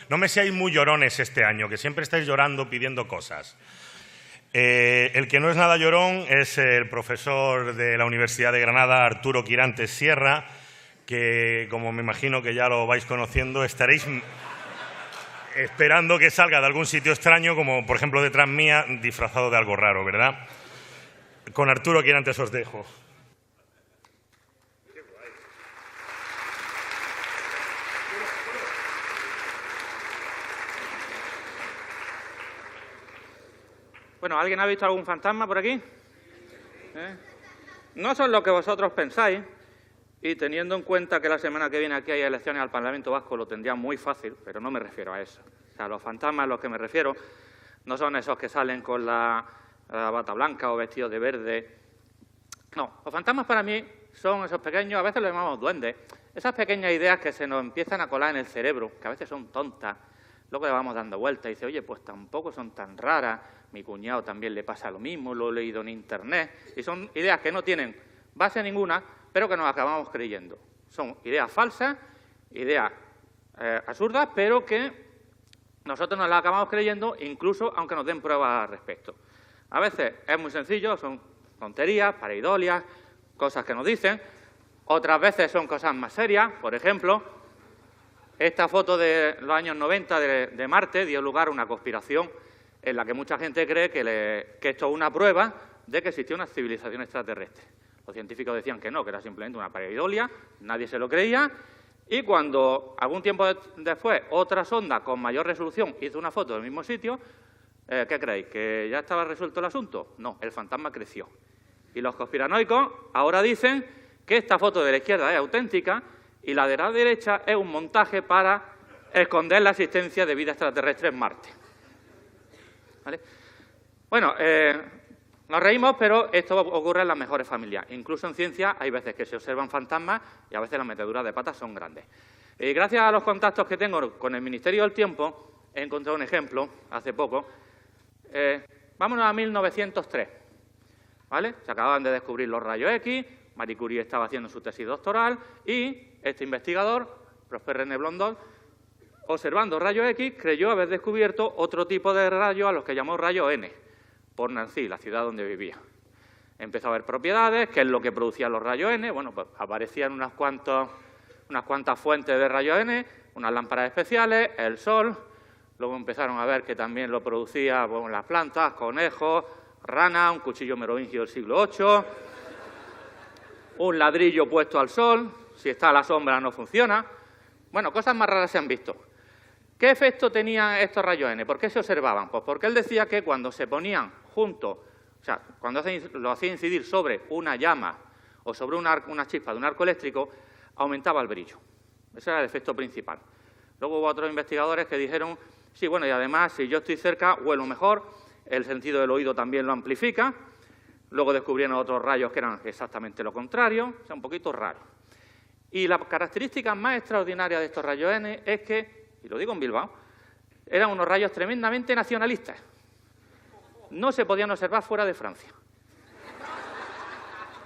No me seáis muy llorones este año, que siempre estáis llorando pidiendo cosas. El que no es nada llorón es el profesor de la Universidad de Granada, Arturo Quirantes Sierra, que, como me imagino que ya lo vais conociendo, estaréis esperando que salga de algún sitio extraño, como por ejemplo detrás mía, disfrazado de algo raro, ¿verdad? Con Arturo Quirantes os dejo. Bueno, ¿alguien ha visto algún fantasma por aquí? No son lo que vosotros pensáis, y teniendo en cuenta que la semana que viene aquí hay elecciones al Parlamento Vasco, lo tendría muy fácil, pero no me refiero a eso. O sea, los fantasmas a los que me refiero no son esos que salen con la bata blanca o vestidos de verde. No, los fantasmas para mí son esos pequeños, a veces los llamamos duendes, esas pequeñas ideas que se nos empiezan a colar en el cerebro, que a veces son tontas, luego le vamos dando vueltas y dice, oye, pues tampoco son tan raras, mi cuñado también le pasa lo mismo, lo he leído en Internet, y son ideas que no tienen base ninguna, pero que nos acabamos creyendo. Son ideas falsas, ideas absurdas, pero que nosotros nos las acabamos creyendo, incluso aunque nos den pruebas al respecto. A veces es muy sencillo, son tonterías, pareidolias, cosas que nos dicen. Otras veces son cosas más serias. Por ejemplo, esta foto de los años 90 de Marte dio lugar a una conspiración en la que mucha gente cree que esto es una prueba de que existía una civilización extraterrestre. Los científicos decían que no, que era simplemente una pareidolia, nadie se lo creía, y cuando algún tiempo después otra sonda con mayor resolución hizo una foto del mismo sitio, ¿qué creéis? ¿Que ya estaba resuelto el asunto? No, el fantasma creció. Y los conspiranoicos ahora dicen que esta foto de la izquierda es auténtica y la de la derecha es un montaje para esconder la existencia de vida extraterrestre en Marte. ¿Vale? Bueno, nos reímos, pero esto ocurre en las mejores familias. Incluso en ciencia hay veces que se observan fantasmas y a veces las meteduras de patas son grandes. Y gracias a los contactos que tengo con el Ministerio del Tiempo, he encontrado un ejemplo hace poco. Vámonos a 1903. ¿Vale? Se acababan de descubrir los rayos X, Marie Curie estaba haciendo su tesis doctoral y este investigador, Prosper René Blondel, observando rayos X, creyó haber descubierto otro tipo de rayos a los que llamó rayos N, por Nancy, la ciudad donde vivía. Empezó a ver propiedades, qué es lo que producían los rayos N. Bueno, pues aparecían unas cuantas fuentes de rayos N, unas lámparas especiales, el sol. Luego empezaron a ver que también lo producía las plantas, conejos, ranas, un cuchillo merovingio del siglo VIII, un ladrillo puesto al sol, si está a la sombra no funciona. Bueno, cosas más raras se han visto. ¿Qué efecto tenían estos rayos N? ¿Por qué se observaban? Pues porque él decía que cuando se ponían juntos, o sea, cuando lo hacía incidir sobre una llama o sobre una chispa de un arco eléctrico, aumentaba el brillo. Ese era el efecto principal. Luego hubo otros investigadores que dijeron, sí, bueno, y además, si yo estoy cerca, huelo mejor, el sentido del oído también lo amplifica. Luego descubrieron otros rayos que eran exactamente lo contrario, o sea, un poquito raro. Y la característica más extraordinaria de estos rayos N es que, y lo digo en Bilbao, eran unos rayos tremendamente nacionalistas. No se podían observar fuera de Francia.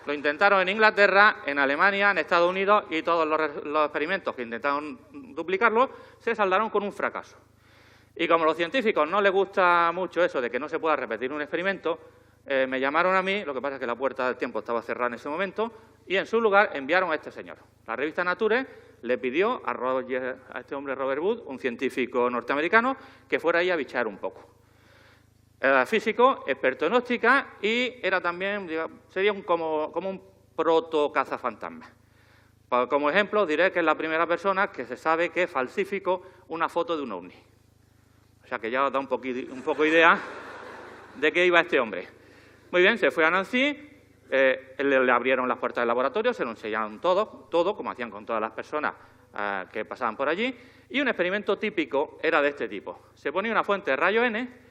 Lo intentaron en Inglaterra, en Alemania, en Estados Unidos, y todos los experimentos que intentaron duplicarlo se saldaron con un fracaso. Y como a los científicos no les gusta mucho eso de que no se pueda repetir un experimento, me llamaron a mí, lo que pasa es que la puerta del tiempo estaba cerrada en ese momento, y en su lugar enviaron a este señor. La revista Nature le pidió a este hombre Robert Wood, un científico norteamericano, que fuera ahí a bichear un poco. Era físico, experto en óptica y era también, sería como un proto-cazafantasma. Como ejemplo, diré que es la primera persona que se sabe que falsificó una foto de un ovni. O sea que ya os da un poco idea de qué iba este hombre. Muy bien, se fue a Nancy, le abrieron las puertas del laboratorio, se lo enseñaron todo, como hacían con todas las personas que pasaban por allí, y un experimento típico era de este tipo. Se ponía una fuente de rayo N,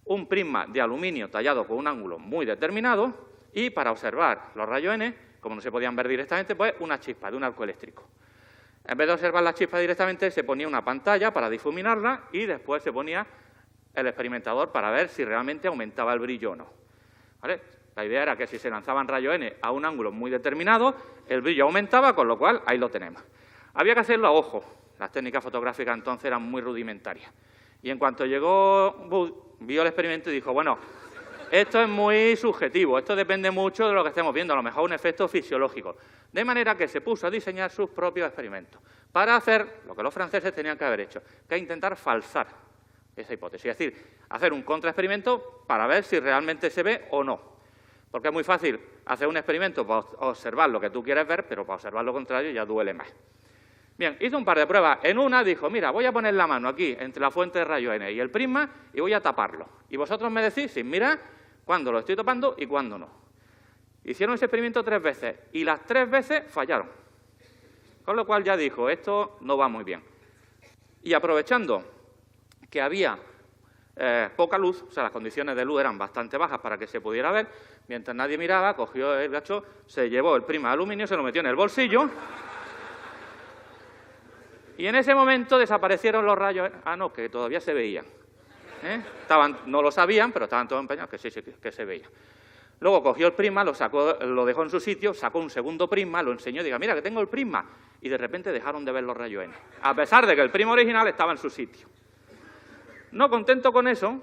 un prisma de aluminio tallado con un ángulo muy determinado, y para observar los rayos N, como no se podían ver directamente, pues una chispa de un arco eléctrico. En vez de observar la chispa directamente, se ponía una pantalla para difuminarla y después se ponía el experimentador para ver si realmente aumentaba el brillo o no. ¿Vale? La idea era que si se lanzaban rayos N a un ángulo muy determinado, el brillo aumentaba, con lo cual ahí lo tenemos. Había que hacerlo a ojo, Las técnicas fotográficas entonces eran muy rudimentarias. Y en cuanto llegó Booth, vio el experimento y dijo, bueno, esto es muy subjetivo, esto depende mucho de lo que estemos viendo, a lo mejor un efecto fisiológico. De manera que se puso a diseñar sus propios experimentos para hacer lo que los franceses tenían que haber hecho, que es intentar falsar esa hipótesis. Es decir, hacer un contraexperimento para ver si realmente se ve o no. Porque es muy fácil hacer un experimento para observar lo que tú quieres ver, pero para observar lo contrario ya duele más. Bien, hizo un par de pruebas. En una dijo, mira, voy a poner la mano aquí entre la fuente de rayo N y el prisma y voy a taparlo. Y vosotros me decís, sin mirar, cuándo lo estoy tapando y cuándo no. Hicieron ese experimento 3 veces y las 3 veces fallaron. Con lo cual ya dijo, esto no va muy bien. Y aprovechando que había poca luz, o sea, las condiciones de luz eran bastante bajas para que se pudiera ver, mientras nadie miraba, cogió el gacho, se llevó el prisma de aluminio, se lo metió en el bolsillo y en ese momento desaparecieron los rayos. Ah, no, que todavía se veían. No lo sabían, pero estaban todos empeñados que sí, que se veía. Luego cogió el prisma, lo dejó en su sitio, sacó un segundo prisma, lo enseñó y dijo, mira, que tengo el prisma. Y de repente dejaron de ver los rayos N, a pesar de que el prisma original estaba en su sitio. No contento con eso,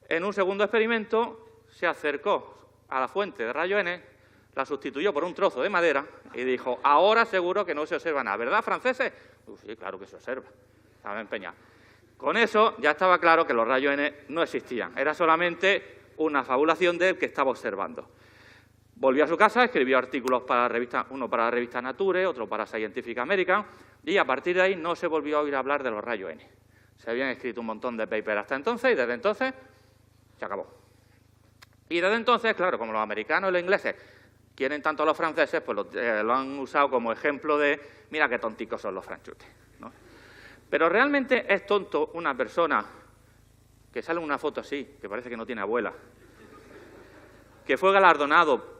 en un segundo experimento se acercó a la fuente de rayo N, la sustituyó por un trozo de madera y dijo, ahora seguro que no se observa nada. ¿Verdad, franceses? Sí, claro que se observa. Estaba empeñado. Con eso ya estaba claro que los rayos N no existían. Era solamente una fabulación del que estaba observando. Volvió a su casa, escribió artículos para la revista, uno para la revista Nature, otro para Scientific American, y a partir de ahí no se volvió a oír hablar de los rayos N. Se habían escrito un montón de papers hasta entonces y desde entonces se acabó. Y desde entonces, claro, como los americanos y los ingleses quieren tanto a los franceses, pues lo han usado como ejemplo de mira qué tonticos son los franchutes, ¿no? Pero realmente es tonto una persona que sale en una foto así, que parece que no tiene abuela, que fue galardonado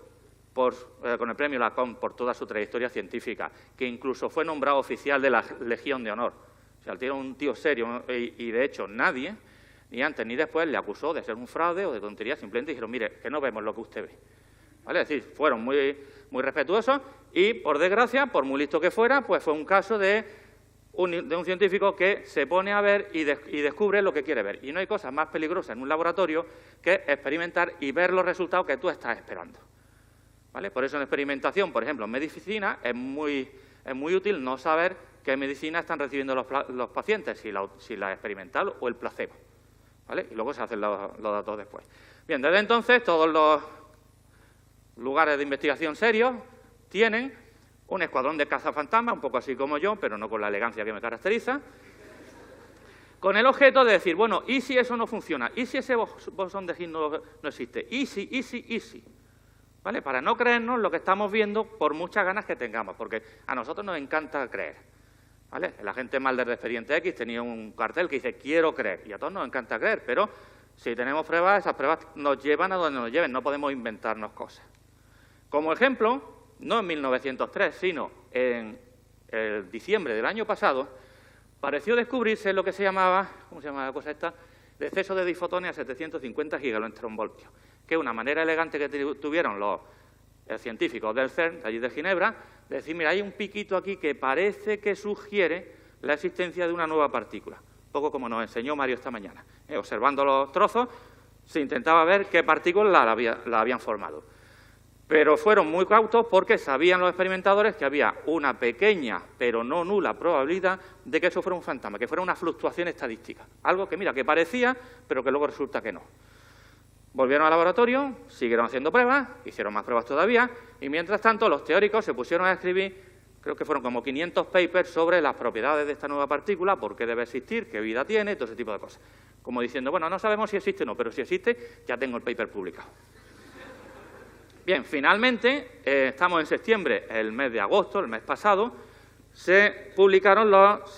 con el premio Lacombe por toda su trayectoria científica, que incluso fue nombrado oficial de la Legión de Honor. O sea, el tío era un tío serio y de hecho nadie, ni antes ni después, le acusó de ser un fraude o de tontería, simplemente dijeron, mire, que no vemos lo que usted ve. ¿Vale? Es decir, fueron muy respetuosos y, por desgracia, por muy listo que fuera, pues fue un caso de un científico que se pone a ver y descubre lo que quiere ver. Y no hay cosa más peligrosa en un laboratorio que experimentar y ver los resultados que tú estás esperando. ¿Vale? Por eso en experimentación, por ejemplo, en medicina, es muy útil no saber qué medicina están recibiendo los pacientes, si la experimental o el placebo. ¿Vale? Y luego se hacen los datos después. Bien, desde entonces todos los lugares de investigación serios tienen un escuadrón de cazafantasmas, un poco así como yo, pero no con la elegancia que me caracteriza, con el objeto de decir, bueno, ¿y si eso no funciona? ¿Y si ese bosón de Higgs no existe? ¿Y si? ¿Vale? Para no creernos lo que estamos viendo por muchas ganas que tengamos, porque a nosotros nos encanta creer. ¿Vale? El agente Mulder de Expediente X tenía un cartel que dice, quiero creer, y a todos nos encanta creer, pero si tenemos pruebas, esas pruebas nos llevan a donde nos lleven, no podemos inventarnos cosas. Como ejemplo, no en 1903, sino en el diciembre del año pasado, pareció descubrirse lo que se llamaba, ¿cómo se llama la cosa esta? De exceso de difotones a 750 gigaelectronvoltios, que es una manera elegante que tuvieron los científicos del CERN, de allí de Ginebra, de decir, mira, hay un piquito aquí que parece que sugiere la existencia de una nueva partícula, un poco como nos enseñó Mario esta mañana. Observando los trozos, se intentaba ver qué partículas la habían formado. Pero fueron muy cautos porque sabían los experimentadores que había una pequeña, pero no nula probabilidad de que eso fuera un fantasma, que fuera una fluctuación estadística. Algo que, mira, que parecía, pero que luego resulta que no. Volvieron al laboratorio, siguieron haciendo pruebas, hicieron más pruebas todavía, y mientras tanto los teóricos se pusieron a escribir, creo que fueron como 500 papers sobre las propiedades de esta nueva partícula, por qué debe existir, qué vida tiene, todo ese tipo de cosas. Como diciendo, bueno, no sabemos si existe o no, pero si existe, ya tengo el paper publicado. Bien, finalmente, estamos en septiembre, el mes de agosto, el mes pasado, se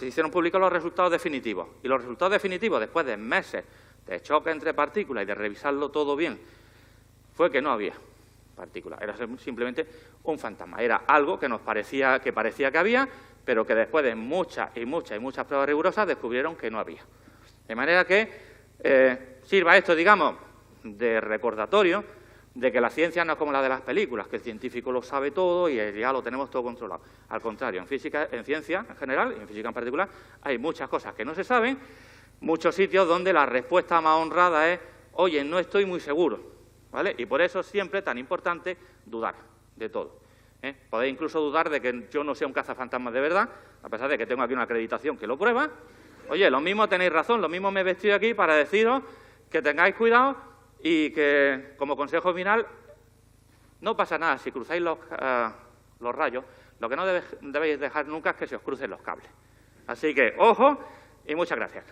hicieron públicos los resultados definitivos. Y los resultados definitivos, después de meses de choque entre partículas y de revisarlo todo bien, fue que no había partículas. Era simplemente un fantasma. Era algo que parecía que había, pero que después de muchas pruebas rigurosas descubrieron que no había. De manera que sirva esto, digamos, de recordatorio. de que la ciencia no es como la de las películas, que el científico lo sabe todo y ya lo tenemos todo controlado. Al contrario, en ciencia en general y en física en particular hay muchas cosas que no se saben, muchos sitios donde la respuesta más honrada es oye, no estoy muy seguro, ¿vale? Y por eso siempre es tan importante dudar de todo. Podéis incluso dudar de que yo no sea un cazafantasmas de verdad, a pesar de que tengo aquí una acreditación que lo prueba. Oye, lo mismo tenéis razón, lo mismo me he vestido aquí para deciros que tengáis cuidado y que, como consejo final, no pasa nada si cruzáis los rayos, lo que no debéis dejar nunca es que se os crucen los cables. Así que, ojo y muchas gracias.